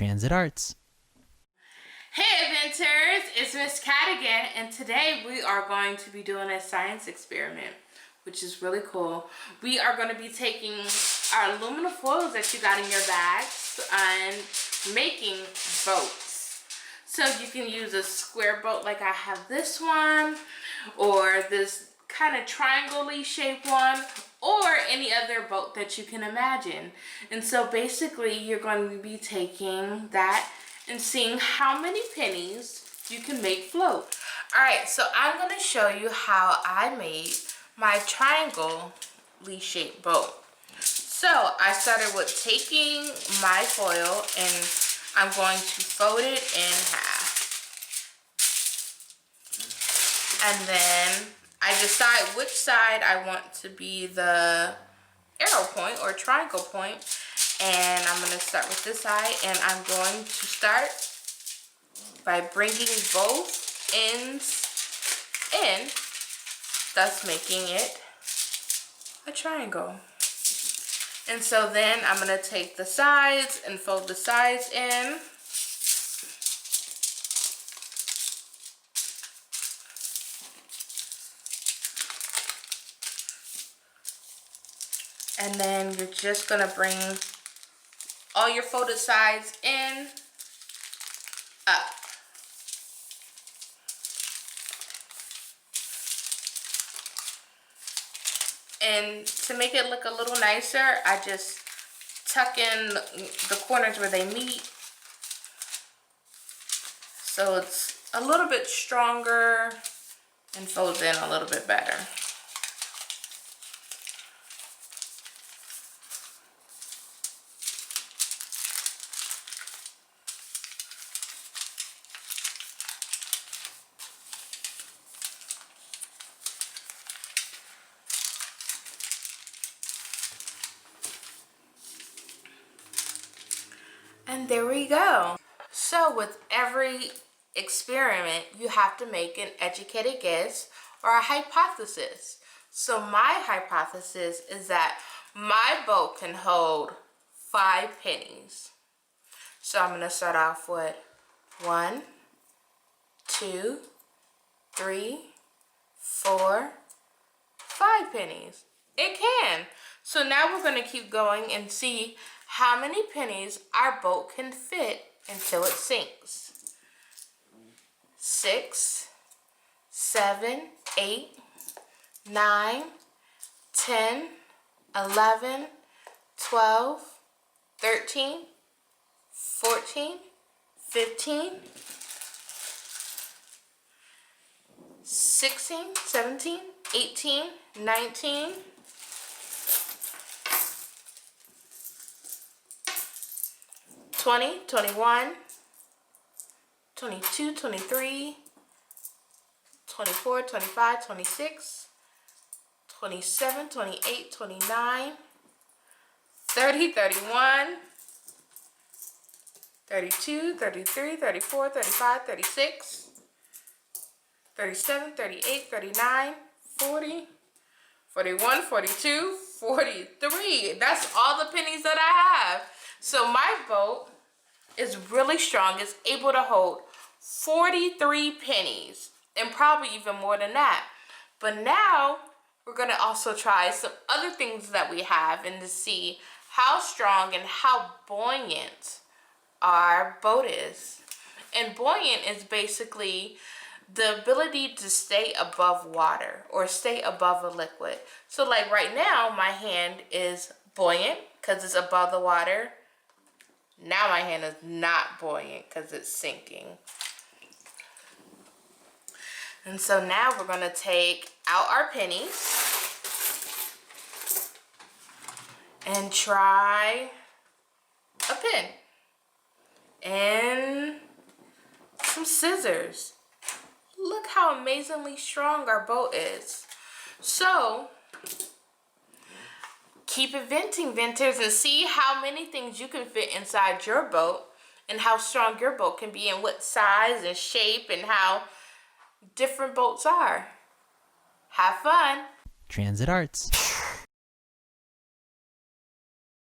Transit Arts. Hey inventors, it's Miss Cat again, and today we are going to be doing a science experiment, which is really cool. We are going to be taking our aluminum foils that you got in your bags and making boats. So you can use a square boat like I have this one, or this kind of triangle-y shaped one, or any other boat that you can imagine. And so basically you're going to be taking that and seeing how many pennies you can make float. Alright, so I'm going to show you how I made my triangle-y shaped boat. So I started with taking my foil and I'm going to fold it in half. And then I decide which side I want to be the arrow point or triangle point. And I'm going to start with this side, and I'm going to start by bringing both ends in, thus making it a triangle. And so then I'm going to take the sides and fold the sides in. And then you're just going to bring all your folded sides in, up. And to make it look a little nicer, I just tuck in the corners where they meet, so it's a little bit stronger and folds in a little bit better. And there we go. So with every experiment, you have to make an educated guess or a hypothesis. So my hypothesis is that my boat can hold 5 pennies. So I'm going to start off with 1, 2, 3, 4, 5 pennies. It can. So now we're going to keep going and see how many pennies our boat can fit until it sinks. 6, 7, 8, 9, 10, 11, 12, 13, 14, 15, 16, 17, 18, 19, 20, 21, 22, 23, 24, 25, 26, 27, 28, 29, 30, 31, 32, 33, 34, 35, 36, 37, 38, 39, 40, 41, 42, 43. That's all the pennies that I have. So my boat is really strong. It's able to hold 43 pennies and probably even more than that. But now we're going to also try some other things that we have and to see how strong and how buoyant our boat is. And buoyant is basically the ability to stay above water or stay above a liquid. So like right now, my hand is buoyant because it's above the water. Now my hand is not buoyant because it's sinking. And so now we're going to take out our pennies and try a pen and some scissors. Look how amazingly strong our boat is. So keep inventing, inventors, and see how many things you can fit inside your boat and how strong your boat can be and what size and shape and how different boats are. Have fun. Transit Arts.